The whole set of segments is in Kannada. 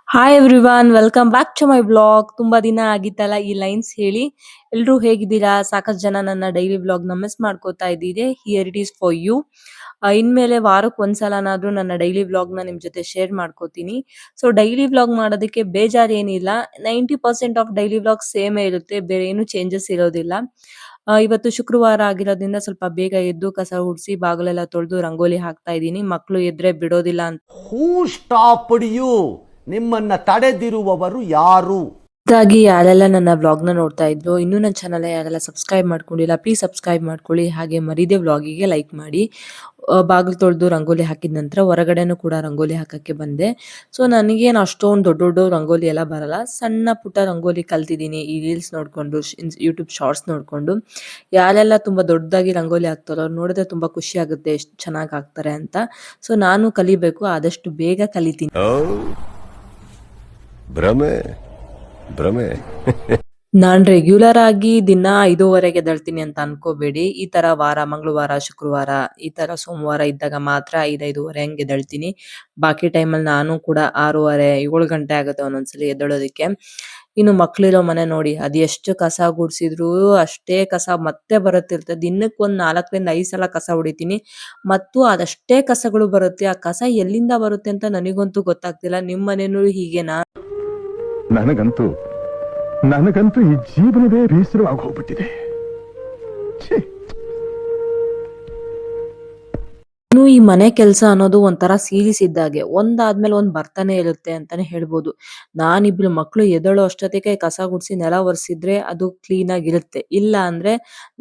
Hi everyone welcome back to my blog. ತುಂಬಾ ದಿನ ಆಗಿತ್ತಲ್ಲ ಈ ಲೈನ್ಸ್ ಹೇಳಿ. ಎಲ್ರು ಹೇಗಿದ್ದೀರಾ? ಸಾಕಷ್ಟು ಜನ ನನ್ನ ಡೈಲಿ ಬ್ಲಾಗ್ ನ ಮಿಸ್ ಮಾಡ್ಕೋತಾ ಇದ್ದೀರಿ. Here it is for you. ಇನ್ಮೇಲೆ ವಾರಕ್ಕೆ ಒಂದ್ಸಲನಾದ್ರೂ ನನ್ನ ಡೈಲಿ ಬ್ಲಾಗ್ ನ ನಿಮ್ ಜೊತೆ ಶೇರ್ ಮಾಡ್ಕೋತೀನಿ. ಸೊ ಡೈಲಿ ಬ್ಲಾಗ್ ಮಾಡೋದಕ್ಕೆ ಬೇಜಾರ್ ಏನಿಲ್ಲ. 90% ಆಫ್ ಡೈಲಿ ಬ್ಲಾಗ್ ಸೇಮೇ ಇರುತ್ತೆ, ಬೇರೆ ಏನು ಚೇಂಜಸ್ ಇರೋದಿಲ್ಲ. ಇವತ್ತು ಶುಕ್ರವಾರ ಆಗಿರೋದ್ರಿಂದ ಸ್ವಲ್ಪ ಬೇಗ ಎದ್ದು ಕಸ ಗುಡಿಸಿ ಬಾಗಿಲೆಲ್ಲ ತೊಳೆದು ರಂಗೋಲಿ ಹಾಕ್ತಾ ಇದ್ದೀನಿ. ಮಕ್ಕಳು ಎದ್ರೆ ಬಿಡೋದಿಲ್ಲ ಅಂತ. ಹೂ ಸ್ಟಾಪ್ಡ್ ಯು? ನಿಮ್ಮನ್ನ ತಡೆದಿರುವವರು ಯಾರು? ಇದಾಗಿ ಯಾರೆಲ್ಲ ನನ್ನ ವ್ಲಾಗ್ ನ ನೋಡ್ತಾ ಇದ್ರು, ಇನ್ನೂ ನನ್ನ ಚಾನಲ್ ಯಾರೆಲ್ಲ ಸಬ್ಸ್ಕ್ರೈಬ್ ಮಾಡ್ಕೊಂಡಿಲ್ಲ ಪ್ಲೀಸ್ ಸಬ್ಸ್ಕ್ರೈಬ್ ಮಾಡ್ಕೊಳ್ಳಿ. ಹಾಗೆ ಮರಿದೆ ವ್ಲಾಗಿಗೆ ಲೈಕ್ ಮಾಡಿ. ಬಾಗಿಲು ತೊಳೆದು ರಂಗೋಲಿ ಹಾಕಿದ ನಂತರ ಹೊರಗಡೆನೂ ಕೂಡ ರಂಗೋಲಿ ಹಾಕಕ್ಕೆ ಬಂದೆ. ಸೊ ನನಗೇನು ಅಷ್ಟೊಂದು ದೊಡ್ಡ ದೊಡ್ಡ ರಂಗೋಲಿ ಎಲ್ಲ ಬರಲ್ಲ, ಸಣ್ಣ ಪುಟ್ಟ ರಂಗೋಲಿ ಕಲ್ತಿದ್ದೀನಿ ಈ ರೀಲ್ಸ್ ನೋಡ್ಕೊಂಡು, ಯೂಟ್ಯೂಬ್ ಶಾರ್ಟ್ಸ್ ನೋಡ್ಕೊಂಡು. ಯಾರೆಲ್ಲ ತುಂಬಾ ದೊಡ್ಡದಾಗಿ ರಂಗೋಲಿ ಹಾಕ್ತಾರೋ ಅವ್ರು ನೋಡಿದ್ರೆ ತುಂಬಾ ಖುಷಿ ಆಗುತ್ತೆ, ಎಷ್ಟು ಚೆನ್ನಾಗಿ ಹಾಕ್ತಾರೆ ಅಂತ. ಸೊ ನಾನು ಕಲಿಬೇಕು, ಆದಷ್ಟು ಬೇಗ ಕಲಿತೀನಿ. ಭ್ರಮೆ ಭ್ರಮೆ ನಾನ್ ರೆಗ್ಯುಲರ್ ಆಗಿ ದಿನ 5:30ಗೆ ಎದ್ದೇಳ್ತೀನಿ ಅಂತ ಅನ್ಕೋಬೇಡಿ. ಈ ತರ ವಾರ ಮಂಗಳವಾರ ಶುಕ್ರವಾರ ಈ ತರ ಸೋಮವಾರ ಇದ್ದಾಗ ಮಾತ್ರ 5:30 ಹಂಗೆ ಎದ್ದೇಳ್ತೀನಿ. ಬಾಕಿ ಟೈಮಲ್ಲಿ ನಾನು ಕೂಡ 6:30 7 ಗಂಟೆ ಆಗುತ್ತೆ ಒಂದೊಂದ್ಸಲಿ ಎದ್ದೇಳೋದಕ್ಕೆ. ಇನ್ನು ಮಕ್ಳಿರೋ ಮನೆ ನೋಡಿ, ಅದು ಎಷ್ಟು ಕಸ ಗುಡ್ಸಿದ್ರು ಅಷ್ಟೇ ಕಸ ಮತ್ತೆ ಬರುತ್ತಿರ್ತದೆ. ದಿನಕ್ಕೆ ಒಂದ್ 4ರಿಂದ 5 ಸಲ ಕಸ ಹೊಡಿತೀನಿ, ಮತ್ತು ಅದಷ್ಟೇ ಕಸಗಳು ಬರುತ್ತೆ. ಆ ಕಸ ಎಲ್ಲಿಂದ ಬರುತ್ತೆ ಅಂತ ನನಗಂತೂ ಗೊತ್ತಾಗ್ತಿಲ್ಲ. ನಿಮ್ ಮನೇನೂ ಹೀಗೇನಾ? ನನಗಂತೂ ಈ ಜೀವನವೇ ಬೇಸರವಾಗಿ ಹೋಗ್ಬಿಟ್ಟಿದೆ. ಇನ್ನು ಈ ಮನೆ ಕೆಲಸ ಅನ್ನೋದು ಒಂಥರ ಸೀರೀಸ್ ಇದ್ದಾಗೆ, ಒಂದಾದ್ಮೇಲೆ ಒಂದ್ ಬರ್ತಾನೆ ಇರುತ್ತೆ ಅಂತಾನೆ ಹೇಳ್ಬೋದು. ನಾನಿಬ್ರು ಮಕ್ಳು ಎದ್ದೇಳೋ ಅಷ್ಟೊತ್ತಿಗೆ ಕಸ ಗುಡ್ಸಿ ನೆಲ ಒರೆಸಿದ್ರೆ ಅದು ಕ್ಲೀನ್ ಆಗಿರುತ್ತೆ, ಇಲ್ಲ ಅಂದ್ರೆ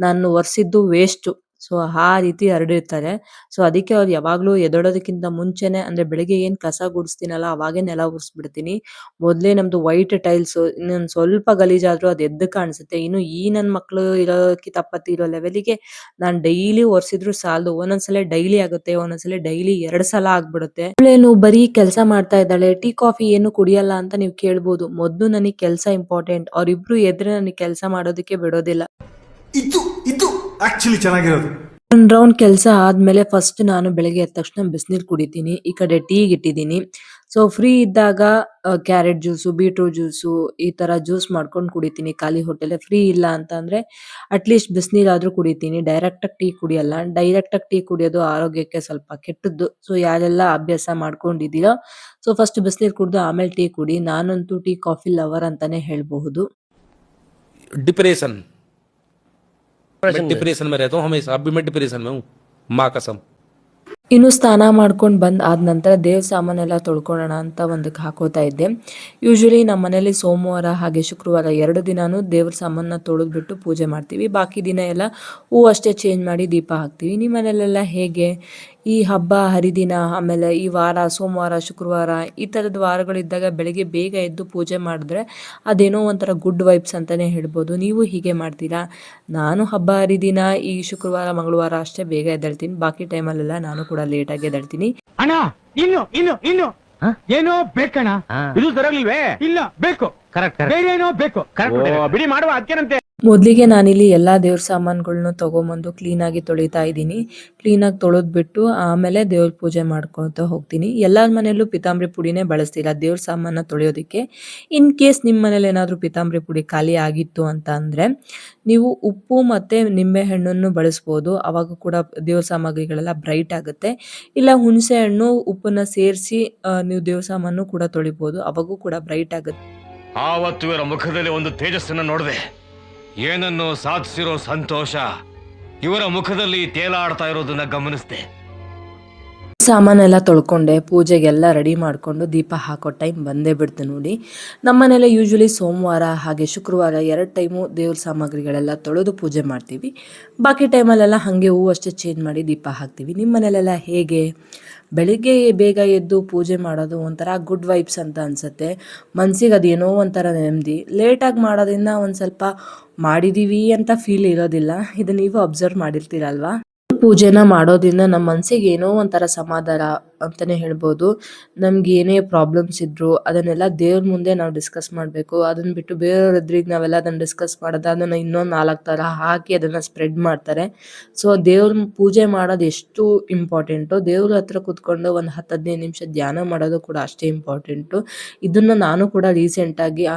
ನಾನು ಒರೆಸಿದ್ದು ವೇಸ್ಟ್. ಸೊ ಆ ರೀತಿ ಹರಡಿರ್ತಾರೆ. ಸೊ ಅದಕ್ಕೆ ಅವ್ರು ಯಾವಾಗ್ಲೂ ಎದ್ದೇಳೋದಕ್ಕಿಂತ ಮುಂಚೆನೆ, ಅಂದ್ರೆ ಬೆಳಿಗ್ಗೆ ಏನ್ ಕಸ ಗುಡಿಸ್ತೀನಲ್ಲ ಅವಾಗೆ ನೆಲ ಒರೆಸ್ಬಿಡ್ತೀನಿ. ಮೊದ್ಲೇ ನಮ್ದು ವೈಟ್ ಟೈಲ್ಸ್, ಇನ್ನೊಂದ್ ಸ್ವಲ್ಪ ಗಲೀಜಾದ್ರೂ ಅದು ಎದ್ದು ಕಾಣಿಸುತ್ತೆ. ಇನ್ನು ಈ ನನ್ ಮಕ್ಳು ಇರೋ ಕಿತಾಪತಿ ಇರೋ ಲೆವೆಲಿಗೆ ನಾನ್ ಡೈಲಿ ಒರೆಸಿದ್ರು ಸಾಲದು. ಒಂದೊಂದ್ಸಲ ಡೈಲಿ ಆಗುತ್ತೆ, ಒಂದೊಂದ್ಸಲ ಡೈಲಿ 2 ಸಲ ಆಗ್ಬಿಡುತ್ತೆ. ಅವಳೇನು ಬರೀ ಕೆಲಸ ಮಾಡ್ತಾ ಇದ್ದಾಳೆ, ಟೀ ಕಾಫಿ ಏನು ಕುಡಿಯಲ್ಲ ಅಂತ ನೀವು ಕೇಳ್ಬೋದು. ಮೊದ್ಲು ನನಗೆ ಕೆಲಸ ಇಂಪಾರ್ಟೆಂಟ್. ಅವ್ರಿಬ್ರು ಎದ್ರೆ ನನಗೆ ಕೆಲಸ ಮಾಡೋದಕ್ಕೆ ಬಿಡೋದಿಲ್ಲ. ಇದು ಇದು ಆಕ್ಚುಲಿ ಚೆನ್ನಾಗಿರೋದು. ಒಂದ್ ರೌಂಡ್ ಕೆಲಸ ಆದ್ಮೇಲೆ ಫಸ್ಟ್ ನಾನು ಬೆಳಗ್ಗೆ ಎದ್ದ ತಕ್ಷಣ ಬಿಸಿನೀರು ಕುಡಿತೀನಿ. ಈ ಕಡೆ ಟೀಗೆ ಇಟ್ಟಿದ್ದೀನಿ. ಸೊ ಫ್ರೀ ಇದ್ದಾಗ ಕ್ಯಾರೆಟ್ ಜ್ಯೂಸು, ಬೀಟ್ರೂಟ್ ಜ್ಯೂಸು ಈ ತರ ಜ್ಯೂಸ್ ಮಾಡ್ಕೊಂಡು ಕುಡಿತೀನಿ ಖಾಲಿ ಹೊಟ್ಟೆಲೆ. ಫ್ರೀ ಇಲ್ಲ ಅಂತ ಅಂದ್ರೆ ಅಟ್ಲೀಸ್ಟ್ ಬಿಸಿನೀರಾದ್ರೂ ಕುಡಿತೀನಿ. ಡೈರೆಕ್ಟ್ ಆಗಿ ಟೀ ಕುಡಿಯಲ್ಲ. ಡೈರೆಕ್ಟ್ ಆಗಿ ಟೀ ಕುಡಿಯೋದು ಆರೋಗ್ಯಕ್ಕೆ ಸ್ವಲ್ಪ ಕೆಟ್ಟದ್ದು. ಸೊ ಯಾರೆಲ್ಲ ಅಭ್ಯಾಸ ಮಾಡ್ಕೊಂಡಿದ್ದೀರೋ, ಸೊ ಫಸ್ಟ್ ಬಿಸಿನೀರು ಕುಡಿದು ಆಮೇಲೆ ಟೀ ಕುಡಿ. ನಾನಂತೂ ಟೀ ಕಾಫಿ ಲವರ್ ಅಂತಾನೆ ಹೇಳ್ಬಹುದು. डिप्रेशन मैं डिप्रेशन में रहता हूँ हमेशा. अभी मैं डिप्रेशन में हूँ, माँ कसम. ಇನ್ನು ಸ್ನಾನ ಮಾಡ್ಕೊಂಡು ಬಂದ್ ಆದ ನಂತರ ದೇವ್ರ ಸಾಮಾನೆಲ್ಲ ತೊಳ್ಕೊಳ್ಳೋಣ ಅಂತ ಒಂದಕ್ಕೆ ಹಾಕೋತಾ ಇದ್ದೆ. ಯೂಶಲಿ ನಮ್ಮ ಮನೇಲಿ ಸೋಮವಾರ ಹಾಗೆ ಶುಕ್ರವಾರ 2 ದಿನಾನು ದೇವ್ರ ಸಾಮಾನ ತೊಳೆದ್ಬಿಟ್ಟು ಪೂಜೆ ಮಾಡ್ತೀವಿ. ಬಾಕಿ ದಿನ ಎಲ್ಲ ಹೂ ಅಷ್ಟೇ ಚೇಂಜ್ ಮಾಡಿ ದೀಪ ಹಾಕ್ತೀವಿ. ನಿಮ್ಮ ಮನೇಲೆಲ್ಲ ಹೇಗೆ? ಈ ಹಬ್ಬ ಹರಿದಿನ, ಆಮೇಲೆ ಈ ವಾರ ಸೋಮವಾರ ಶುಕ್ರವಾರ ಈ ಥರದ ವಾರಗಳಿದ್ದಾಗ ಬೆಳಿಗ್ಗೆ ಬೇಗ ಎದ್ದು ಪೂಜೆ ಮಾಡಿದ್ರೆ ಅದೇನೋ ಒಂಥರ ಗುಡ್ ವೈಬ್ಸ್ ಅಂತಾನೆ ಹೇಳ್ಬೋದು. ನೀವು ಹೀಗೆ ಮಾಡ್ತೀರಾ? ನಾನು ಹಬ್ಬ ಹರಿದಿನ ಈ ಶುಕ್ರವಾರ ಮಂಗಳವಾರ ಅಷ್ಟೇ ಬೇಗ ಎದ್ದೇಳ್ತೀನಿ. ಬಾಕಿ ಟೈಮಲ್ಲೆಲ್ಲ ನಾನು ಕೂಡ ಲೇಟ್ ಆಗಿ ಎದ್ದೇಳ್ತೀನಿ. ಅಣ್ಣ ಇನ್ನು ಇನ್ನು ಇನ್ನು ಏನೋ ಬೇಕಣ್ಣ. ಇದು ಸರಿಯಾಗಿಲ್ವೇ? ಇಲ್ಲ ಬೇಕು. ಕರೆಕ್ಟ್. ಬೇರೆ ಏನೋ ಬೇಕು. ಬಿಡಿ ಮಾಡುವ ಅದಕ್ಕೇನಂತೆ. ಮೊದಲಿಗೆ ನಾನಿಲ್ಲಿ ಎಲ್ಲಾ ದೇವ್ರ ಸಾಮಾನುಗಳನ್ನ ತಗೊಂಬಂದು ಕ್ಲೀನ್ ಆಗಿ ತೊಳಿತಾ ಇದ್ದೀನಿ. ಕ್ಲೀನ್ ಆಗಿ ತೊಳೆದ್ಬಿಟ್ಟು ಆಮೇಲೆ ದೇವ್ರ ಪೂಜೆ ಮಾಡ್ಕೊತಾ ಹೋಗ್ತೀನಿ. ಎಲ್ಲರ ಮನೆಯಲ್ಲೂ ಪಿತಾಂಬರಿ ಪುಡಿನೇ ಬಳಸ್ತೀರಾ ದೇವ್ರ ಸಾಮಾನ ತೊಳೆಯೋದಕ್ಕೆ. ಇನ್ ಕೇಸ್ ನಿಮ್ಮ ಮನೇಲಿ ಏನಾದರೂ ಪಿತಾಂಬರಿ ಪುಡಿ ಖಾಲಿ ಆಗಿತ್ತು ಅಂತ ಅಂದ್ರೆ ನೀವು ಉಪ್ಪು ಮತ್ತೆ ನಿಂಬೆ ಹಣ್ಣನ್ನು ಬಳಸ್ಬೋದು. ಅವಾಗ ಕೂಡ ದೇವ್ರ ಸಾಮಗ್ರಿಗಳೆಲ್ಲ ಬ್ರೈಟ್ ಆಗುತ್ತೆ. ಇಲ್ಲ ಹುಣಸೆ ಹಣ್ಣು ಉಪ್ಪನ್ನ ಸೇರಿಸಿ ನೀವು ದೇವ್ರ ಸಾಮಾನು ಕೂಡ ತೊಳಿಬಹುದು, ಅವಾಗೂ ಕೂಡ ಬ್ರೈಟ್ ಆಗುತ್ತೆ. ಆವತ್ತು ಇವರ ಮುಖದಲ್ಲಿ ಒಂದು ತೇಜಸ್ಸನ್ನ ನೋಡಿದೆ. ಏನನ್ನು ಸಾಧಿಸಿರೋ ಸಂತೋಷ ಇವರ ಮುಖದಲ್ಲಿ ತೇಲಾಡ್ತಾ ಇರೋದನ್ನ ಗಮನಿಸಿದೆ. ಸಾಮಾನೆಲ್ಲ ತೊಳ್ಕೊಂಡೆ, ಪೂಜೆಗೆಲ್ಲ ರೆಡಿ ಮಾಡಿಕೊಂಡು ದೀಪ ಹಾಕೋ ಟೈಮ್ ಬಂದೇ ಬಿಡ್ತು ನೋಡಿ. ನಮ್ಮನೇಲೆ ಯೂಶ್ವಲಿ ಸೋಮವಾರ ಹಾಗೆ ಶುಕ್ರವಾರ 2 ಟೈಮು ದೇವ್ರ ಸಾಮಗ್ರಿಗಳೆಲ್ಲ ತೊಳೆದು ಪೂಜೆ ಮಾಡ್ತೀವಿ. ಬಾಕಿ ಟೈಮಲ್ಲೆಲ್ಲ ಹಾಗೆ ಹೂ ಅಷ್ಟೇ ಚೇಂಜ್ ಮಾಡಿ ದೀಪ ಹಾಕ್ತೀವಿ. ನಿಮ್ಮ ಮನೇಲೆಲ್ಲ ಹೇಗೆ? ಬೆಳಿಗ್ಗೆ ಬೇಗ ಎದ್ದು ಪೂಜೆ ಮಾಡೋದು ಒಂಥರ ಗುಡ್ ವೈಬ್ಸ್ ಅಂತ ಅನ್ಸುತ್ತೆ. ಮನ್ಸಿಗೆ ಅದೇನೋ ಒಂಥರ ನೆಮ್ಮದಿ. ಲೇಟಾಗಿ ಮಾಡೋದ್ರಿಂದ ಒಂದು ಸ್ವಲ್ಪ ಮಾಡಿದ್ದೀವಿ ಅಂತ ಫೀಲ್ ಇರೋದಿಲ್ಲ. ಇದು ನೀವು ಅಬ್ಸರ್ವ್ ಮಾಡಿರ್ತೀರಲ್ವಾ? ಪೂಜೆನ ಮಾಡೋದ್ರಿಂದ ನಮ್ಮ ಮನಸ್ಸಿಗೆ ಏನೋ ಒಂಥರ ಸಮಾಧಾನ, ಅಂತಾನೆ ಹೇಳ್ಬೋದು. ನಮ್ಗೆ ಏನೇ ಪ್ರಾಬ್ಲಮ್ಸ್ ಇದ್ರು ಅದನ್ನೆಲ್ಲ ದೇವ್ರ ಮುಂದೆ ನಾವು ಡಿಸ್ಕಸ್ ಮಾಡಬೇಕು. ಅದನ್ನ ಬಿಟ್ಟು ಬೇರೆಯವ್ರ ಎದುರಿಗೆ ನಾವೆಲ್ಲ ಅದನ್ನ ಡಿಸ್ಕಸ್ ಮಾಡೋದು, ಅದನ್ನ ಇನ್ನೊಂದು 4 ಥರ ಹಾಕಿ ಅದನ್ನ ಸ್ಪ್ರೆಡ್ ಮಾಡ್ತಾರೆ. ಸೊ ದೇವ್ರ ಪೂಜೆ ಮಾಡೋದು ಎಷ್ಟು ಇಂಪಾರ್ಟೆಂಟು, ದೇವ್ರ ಹತ್ರ ಕೂತ್ಕೊಂಡು ಒಂದು 10-15 ನಿಮಿಷ ಧ್ಯಾನ ಮಾಡೋದು ಕೂಡ ಅಷ್ಟೇ ಇಂಪಾರ್ಟೆಂಟು. ಇದನ್ನ ನಾನು ಕೂಡ ರೀಸೆಂಟಾಗಿ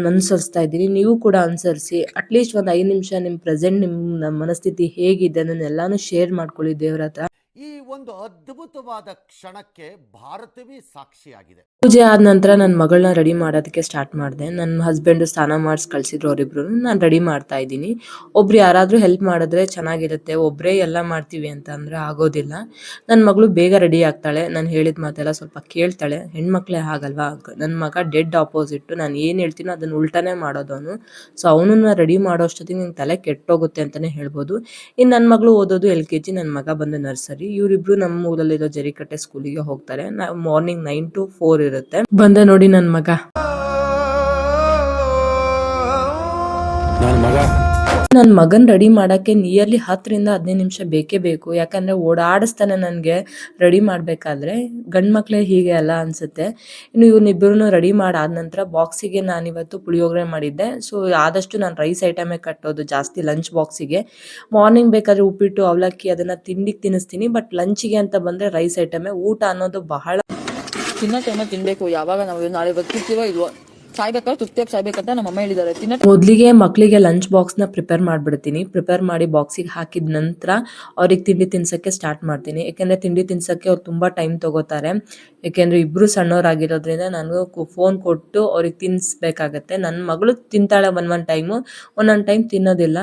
ಅನುಸರಿಸ್ತಾ ಇದ್ದೀನಿ. ನೀವು ಕೂಡ ಅನುಸರಿಸಿ. ಅಟ್ಲೀಸ್ಟ್ ಒಂದು 5 ನಿಮಿಷ ನಿಮ್ಮ ಪ್ರೆಸೆಂಟ್ ನಿಮ್ಮ ಮನಸ್ಥಿತಿ ಹೇಗಿದೆ ಅದನ್ನೆಲ್ಲಾನು ಶೇರ್ ಮಾಡ್ಕೊಳ್ಳಿ ದೇವ್ರ ಹತ್ರ. ಈ ಒಂದು ಅದ್ಭುತವಾದ ಕ್ಷಣಕ್ಕೆ ಭಾರತವೇ ಸಾಕ್ಷಿಯಾಗಿದೆ. ಪೂಜೆ ಆದ ನಂತರ ನನ್ನ ಮಗಳನ್ನ ರೆಡಿ ಮಾಡೋದಕ್ಕೆ ಸ್ಟಾರ್ಟ್ ಮಾಡಿದೆ. ನನ್ನ ಹಸ್ಬೆಂಡು ಸ್ನಾನ ಮಾಡಿಸಿ ಕಳಿಸಿದ್ರು ಅವರಿಬ್ರು. ನಾನು ರೆಡಿ ಮಾಡ್ತಾ ಇದ್ದೀನಿ. ಒಬ್ರು ಯಾರಾದರೂ ಹೆಲ್ಪ್ ಮಾಡಿದ್ರೆ ಚೆನ್ನಾಗಿರುತ್ತೆ. ಒಬ್ಬರೇ ಎಲ್ಲ ಮಾಡ್ತೀವಿ ಅಂತ ಅಂದರೆ ಆಗೋದಿಲ್ಲ. ನನ್ನ ಮಗಳು ಬೇಗ ರೆಡಿ ಆಗ್ತಾಳೆ. ನಾನು ಹೇಳಿದ ಮಾತೆಲ್ಲ ಸ್ವಲ್ಪ ಕೇಳ್ತಾಳೆ. ಹೆಣ್ಮಕ್ಳೇ ಆಗಲ್ವಾ. ನನ್ನ ಮಗ ಡೆಡ್ ಆಪೋಸಿಟ್ಟು. ನಾನು ಏನು ಹೇಳ್ತೀನೋ ಅದನ್ನು ಉಲ್ಟಾನೇ ಮಾಡೋದವನು. ಸೊ ಅವನನ್ನ ರೆಡಿ ಮಾಡೋ ಅಷ್ಟೊತ್ತಿಗೆ ನಂಗೆ ತಲೆ ಕೆಟ್ಟೋಗುತ್ತೆ ಅಂತಲೇ ಹೇಳ್ಬೋದು. ಇನ್ನು ನನ್ನ ಮಗಳು ಓದೋದು LKG, ನನ್ನ ಮಗ ಬಂದು ನರ್ಸರಿ. ಇವರಿಬ್ರು ನಮ್ಮ ಊರಲ್ಲಿರೋ ಜರಿಕಟ್ಟೆ ಸ್ಕೂಲಿಗೆ ಹೋಗ್ತಾರೆ. ಮಾರ್ನಿಂಗ್ 9 to 4 ಇರುತ್ತೆ. ಬಂದ ನೋಡಿ ನನ್ನ ಮಗ. ನನ್ನ ಮಗನ್ ರೆಡಿ ಮಾಡಕ್ಕೆ ನಿಯರ್ಲಿ 10ರಿಂದ 15 ನಿಮಿಷ ಬೇಕೇ ಬೇಕು. ಯಾಕಂದ್ರೆ ಓಡಾಡಿಸ್ತಾನೆ ನನಗೆ ರೆಡಿ ಮಾಡಬೇಕಾದ್ರೆ. ಗಂಡು ಮಕ್ಳೇ ಹೀಗೆ ಅಲ್ಲ ಅನ್ಸುತ್ತೆ. ಇನ್ನು ಇವನ್ನಿಬ್ಬರನ್ನು ರೆಡಿ ಮಾಡಾದ ನಂತರ ಬಾಕ್ಸಿಗೆ ನಾನಿವತ್ತು ಪುಳಿಯೋಗರೆ ಮಾಡಿದ್ದೆ. ಸೊ ಆದಷ್ಟು ನಾನು ರೈಸ್ ಐಟಮೇ ಕಟ್ಟೋದು ಜಾಸ್ತಿ ಲಂಚ್ ಬಾಕ್ಸಿಗೆ. ಮಾರ್ನಿಂಗ್ ಬೇಕಾದ್ರೆ ಉಪ್ಪಿಟ್ಟು ಅವಲಕ್ಕಿ ಅದನ್ನ ತಿಂಡಿಗೆ ತಿನ್ನಿಸ್ತೀನಿ. ಬಟ್ ಲಂಚಿಗೆ ಅಂತ ಬಂದ್ರೆ ರೈಸ್ ಐಟಮೇ. ಊಟ ಅನ್ನೋದು ಬಹಳ ತಿನ್ನೋ ಟೈಮಲ್ಲಿ ತಿನ್ಬೇಕು. ಯಾವಾಗ ನಾವು ನಾಳೆ ಬದುಕಿರ್ತೀವೋ ಇಲ್ವೋ, ಸಾಯ್ಬೇಕಾದ್ರೆ ತೃಪ್ತಿಯಾಗಿ ಸಾಯ್ಬೇಕಂತ ನಮ್ಮ ಅಮ್ಮ ಹೇಳಿದ್ದಾರೆ. ಮೊದಲಿಗೆ ಮಕ್ಕಳಿಗೆ ಲಂಚ್ ಬಾಕ್ಸ್ನ ಪ್ರಿಪೇರ್ ಮಾಡಿಬಿಡ್ತೀನಿ. ಪ್ರಿಪೇರ್ ಮಾಡಿ ಬಾಕ್ಸಿಗೆ ಹಾಕಿದ ನಂತರ ಅವ್ರಿಗೆ ತಿಂಡಿ ತಿನ್ಸೋಕ್ಕೆ ಸ್ಟಾರ್ಟ್ ಮಾಡ್ತೀನಿ. ಯಾಕೆಂದರೆ ತಿಂಡಿ ತಿನ್ಸೋಕ್ಕೆ ಅವ್ರು ತುಂಬ ಟೈಮ್ ತೊಗೋತಾರೆ. ಯಾಕೆಂದರೆ ಇಬ್ಬರು ಸಣ್ಣವರಾಗಿರೋದ್ರಿಂದ ನಾನು ಫೋನ್ ಕೊಟ್ಟು ಅವ್ರಿಗೆ ತಿನ್ನಿಸ್ಬೇಕಾಗತ್ತೆ. ನನ್ನ ಮಗಳು ತಿಂತಾಳೆ ಒಂದೊಂದು ಟೈಮು, ಒಂದೊಂದು ಟೈಮ್ ತಿನ್ನೋದಿಲ್ಲ.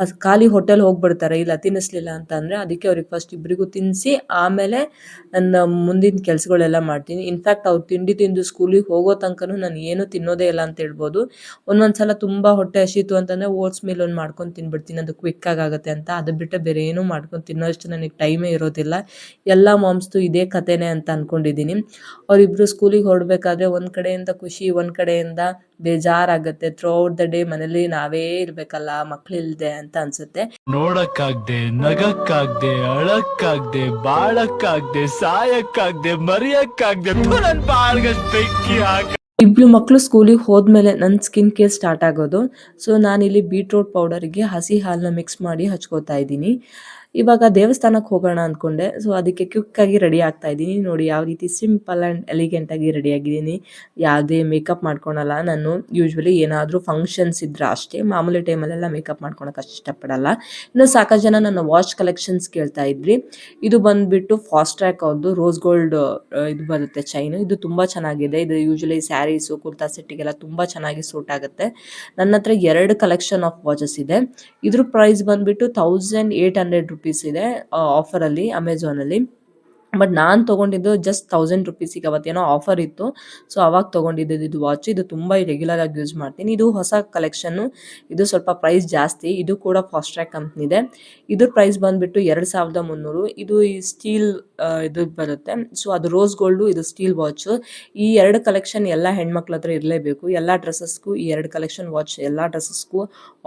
ಅದು ಖಾಲಿ ಹೋಟೆಲ್ ಹೋಗ್ಬಿಡ್ತಾರೆ ಇಲ್ಲ ತಿನ್ನಿಸ್ಲಿಲ್ಲ ಅಂತ ಅಂದರೆ. ಅದಕ್ಕೆ ಅವ್ರಿಗೆ ಫಸ್ಟ್ ಇಬ್ಬರಿಗೂ ತಿನ್ನಿಸಿ ಆಮೇಲೆ ನನ್ನ ಮುಂದಿನ ಕೆಲಸಗಳೆಲ್ಲ ಮಾಡ್ತೀನಿ. ಇನ್ಫ್ಯಾಕ್ಟ್ ಅವ್ರು ತಿಂಡಿ ತಿಂದು ಸ್ಕೂಲಿಗೆ ಹೋಗೋ ತನಕನೂ ನಾನು ಏನೂ ತಿನ್ನೋದೇ ಇಲ್ಲ ಅಂತ ಹೇಳ್ಬೋದು. ಒಂದೊಂದ್ಸಲ ತುಂಬ ಹೊಟ್ಟೆ ಹಸಿತು ಅಂತಂದರೆ ಓಟ್ಸ್ ಮಿಲ್ ಒಂದು ಮಾಡ್ಕೊಂಡು ತಿನ್ಬಿಡ್ತೀನಿ. ಅದು ಕ್ವಿಕ್ಕಾಗಿ ಆಗುತ್ತೆ ಅಂತ. ಅದು ಬಿಟ್ಟರೆ ಬೇರೆ ಏನೂ ಮಾಡ್ಕೊಂಡು ತಿನ್ನೋಷ್ಟು ನನಗೆ ಟೈಮೇ ಇರೋದಿಲ್ಲ. ಎಲ್ಲ ಮಾಮ್ಸ್ದು ಇದೇ ಕಥೆನೇ ಅಂತ ಅಂದ್ಕೊಂಡಿದ್ದೀನಿ. ಅವರಿಬ್ಬರು ಸ್ಕೂಲಿಗೆ ಹೊರಡ್ಬೇಕಾದ್ರೆ ಒಂದು ಕಡೆಯಿಂದ ಖುಷಿ, ಒಂದು ಕಡೆಯಿಂದ ಬೇಜಾರಾಗುತ್ತೆ. ಥ್ರೂ ಔಟ್ ದ ಡೇ ಮನೇಲಿ ನಾವೇ ಇರಬೇಕಲ್ಲ ಮಕ್ಕಳಿಲ್ದೆ ಅಂತ ಅನ್ಸುತ್ತೆ. ನೋಡಕ್ಕಾಗ್ದೆ, ನಗಕ್ಕಾಗ್ದೆ, ಅಳಕ್ಕಾಗ್ದೆ, ಬಾಳಕ್ಕಾಗ್ದೆ, ಸಾಯಕ್ಕಾಗ್ದೆ, ಮರಿಯಕ್ಕಾಗ್ದೆ, ನನ್ ಬಾಳ್ಗಷ್ಟ್ ಬೆಂಕಿ ಹಾಕ. ಇಬ್ರು ಮಕ್ಕಳು ಸ್ಕೂಲಿಗೆ ಹೋದ್ಮೇಲೆ ನನ್ನ ಸ್ಕಿನ್ ಕೇರ್ ಸ್ಟಾರ್ಟ್ ಆಗೋದು. ಸೊ ನಾನಿಲ್ಲಿ ಬೀಟ್ರೂಟ್ ಪೌಡರ್ಗೆ ಹಸಿ ಹಾಲನ್ನ ಮಿಕ್ಸ್ ಮಾಡಿ ಹಚ್ಕೋತಾ ಇದ್ದೀನಿ. ಇವಾಗ ದೇವಸ್ಥಾನಕ್ಕೆ ಹೋಗೋಣ ಅಂದ್ಕೊಂಡೆ. ಸೊ ಅದಕ್ಕೆ ಕ್ವಿಕ್ಕಾಗಿ ರೆಡಿ ಆಗ್ತಾ ಇದ್ದೀನಿ. ನೋಡಿ ಯಾವ ರೀತಿ ಸಿಂಪಲ್ ಆ್ಯಂಡ್ ಎಲಿಗೆಂಟಾಗಿ ರೆಡಿಯಾಗಿದ್ದೀನಿ. ಯಾವುದೇ ಮೇಕಪ್ ಮಾಡ್ಕೊಳಲ್ಲ ನಾನು. ಯೂಶ್ವಲಿ ಏನಾದರೂ ಫಂಕ್ಷನ್ಸ್ ಇದ್ರೆ ಅಷ್ಟೇ. ಮಾಮೂಲಿ ಟೈಮಲ್ಲೆಲ್ಲ ಮೇಕಪ್ ಮಾಡ್ಕೊಳಕ್ಕೆ ಅಷ್ಟು ಇಷ್ಟಪಡಲ್ಲ. ಇನ್ನು ಸಾಕಷ್ಟು ಜನ ನನ್ನ ವಾಚ್ ಕಲೆಕ್ಷನ್ಸ್ ಕೇಳ್ತಾ ಇದ್ರಿ. ಇದು ಬಂದುಬಿಟ್ಟು ಫಾಸ್ಟ್ ಟ್ರ್ಯಾಕ್ ಅವ್ರದ್ದು ರೋಸ್ ಗೋಲ್ಡ್ ಇದು ಬರುತ್ತೆ ಚೈನು. ಇದು ತುಂಬ ಚೆನ್ನಾಗಿದೆ. ಇದು ಯೂಶ್ವಲಿ ಸ್ಯಾರೀಸು ಕುರ್ತಾ ಸೆಟ್ಟಿಗೆಲ್ಲ ತುಂಬ ಚೆನ್ನಾಗಿ ಸೂಟ್ ಆಗುತ್ತೆ. ನನ್ನ ಹತ್ರ 2 ಕಲೆಕ್ಷನ್ ಆಫ್ ವಾಚಸ್ ಇದೆ. ಇದ್ರ ಪ್ರೈಸ್ ಬಂದುಬಿಟ್ಟು 1800 ರೂಪೀಸ್ ಇದೆ ಆಫರಲ್ಲಿ ಅಮೆಝಾನಲ್ಲಿ. ಬಟ್ ನಾನು ತೊಗೊಂಡಿದ್ದು ಜಸ್ಟ್ 1000 ರೂಪೀಸಿಗೆ. ಅವತ್ತೇನೋ ಆಫರ್ ಇತ್ತು. ಸೊ ಅವಾಗ ತೊಗೊಂಡಿದ್ದು ಇದು ವಾಚ್. ಇದು ತುಂಬ ರೆಗ್ಯುಲರ್ ಆಗಿ ಯೂಸ್ ಮಾಡ್ತೀನಿ. ಇದು ಹೊಸ ಕಲೆಕ್ಷನ್ನು. ಇದು ಸ್ವಲ್ಪ ಪ್ರೈಸ್ ಜಾಸ್ತಿ. ಇದು ಕೂಡ ಫಾಸ್ಟ್ ಟ್ರ್ಯಾಕ್ ಕಂಪ್ನಿದೆ. ಇದ್ರ ಪ್ರೈಸ್ ಬಂದುಬಿಟ್ಟು 2300. ಇದು ಈ ಸ್ಟೀಲ್ ಇದು ಬರುತ್ತೆ. ಸೊ ಅದು ರೋಸ್ ಗೋಲ್ಡು, ಇದು ಸ್ಟೀಲ್ ವಾಚು. ಈ 2 ಕಲೆಕ್ಷನ್ ಎಲ್ಲ ಹೆಣ್ಮಕ್ಳ ಹತ್ರ ಇರಲೇಬೇಕು. ಎಲ್ಲ ಡ್ರೆಸ್ಸಸ್ಗೂ ಈ 2 ಕಲೆಕ್ಷನ್ ವಾಚ್ ಎಲ್ಲ ಡ್ರೆಸ್ಸಸ್ಗೂ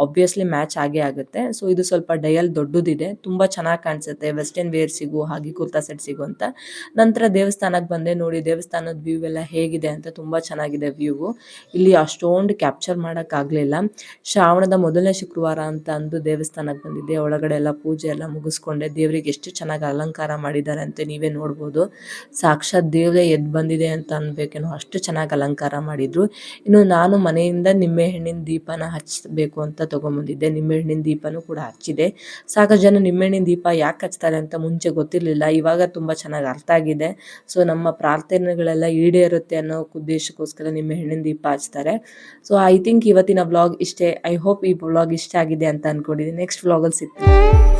ಆಬ್ವಿಯಸ್ಲಿ ಮ್ಯಾಚ್ ಆಗೇ ಆಗುತ್ತೆ. ಸೊ ಇದು ಸ್ವಲ್ಪ ಡಯಲ್ ದೊಡ್ಡದಿದೆ. ತುಂಬ ಚೆನ್ನಾಗಿ ಕಾಣಿಸುತ್ತೆ ವೆಸ್ಟರ್ನ್ ವೇರ್ಸಿಗೂ ಹಾಗೆ ಕುರ್ತಾ ಸೆಟ್ಸಿಗೂ ಅಂತ. ನಂತರ ದೇವಸ್ಥಾನಕ್ಕೆ ಬಂದೆ. ನೋಡಿ ದೇವಸ್ಥಾನದ ವ್ಯೂ ಎಲ್ಲ ಹೇಗಿದೆ ಅಂತ. ತುಂಬ ಚೆನ್ನಾಗಿದೆ ವ್ಯೂ. ಇಲ್ಲಿ ಅಷ್ಟೊಂದು ಕ್ಯಾಪ್ಚರ್ ಮಾಡೋಕ್ಕಾಗಲಿಲ್ಲ. ಶ್ರಾವಣದ ಮೊದಲನೇ ಶುಕ್ರವಾರ ಅಂತ ಅಂದು ದೇವಸ್ಥಾನಕ್ಕೆ ಬಂದಿದ್ದೆ. ಒಳಗಡೆ ಎಲ್ಲ ಪೂಜೆ ಎಲ್ಲ ಮುಗಿಸ್ಕೊಂಡೆ. ದೇವರಿಗೆ ಎಷ್ಟು ಚೆನ್ನಾಗಿ ಅಲಂಕಾರ ಮಾಡಿದ್ದಾರೆ ಅಂತ ನೀವೇ ನೋಡ್ಬೋದು. ಸಾಕ್ಷಾತ್ ದೇವರೇ ಎದ್ದು ಬಂದಿದೆ ಅಂತ ಅನ್ಬೇಕೇನೋ ಅಷ್ಟು ಚೆನ್ನಾಗಿ ಅಲಂಕಾರ ಮಾಡಿದ್ರು. ಇನ್ನು ನಾನು ಮನೆಯಿಂದ ನಿಂಬೆಹಣ್ಣಿನ ದೀಪನ ಹಚ್ಚಬೇಕು ಅಂತ ತೊಗೊಂಬಂದಿದ್ದೆ. ನಿಂಬೆಹಣ್ಣಿನ ದೀಪನೂ ಕೂಡ ಹಚ್ಚಿದೆ. ಸಾಕಷ್ಟು ಜನ ನಿಂಬೆಹಣ್ಣಿನ ದೀಪ ಯಾಕೆ ಹಚ್ತಾರೆ ಅಂತ ಮುಂಚೆ ಗೊತ್ತಿರಲಿಲ್ಲ. ಇವಾಗ ತುಂಬ ಚೆನ್ನಾಗಿ ಅರ್ಥ ಆಗಿದೆ. ಸೊ ನಮ್ಮ ಪ್ರಾರ್ಥನೆಗಳೆಲ್ಲ ಈಡೇರುತ್ತೆ ಅನ್ನೋ ಉದ್ದೇಶಕ್ಕೋಸ್ಕರ ನಿಂಬೆಹಣ್ಣಿನ ದೀಪ ಹಚ್ತಾರೆ. ಸೊ ಐ ಥಿಂಕ್ ಇವತ್ತಿನ ವ್ಲಾಗ್ ಇಷ್ಟೇ. ಐ ಹೋಪ್ ಈ ವ್ಲಾಗ್ ಇಷ್ಟ ಆಗಿದೆ ಅಂತ ಅಂದ್ಕೊಂಡಿದ್ದೀನಿ. ನೆಕ್ಸ್ಟ್ ವ್ಲಾಗಲ್ಲಿ ಸಿಗ್ತೀನಿ.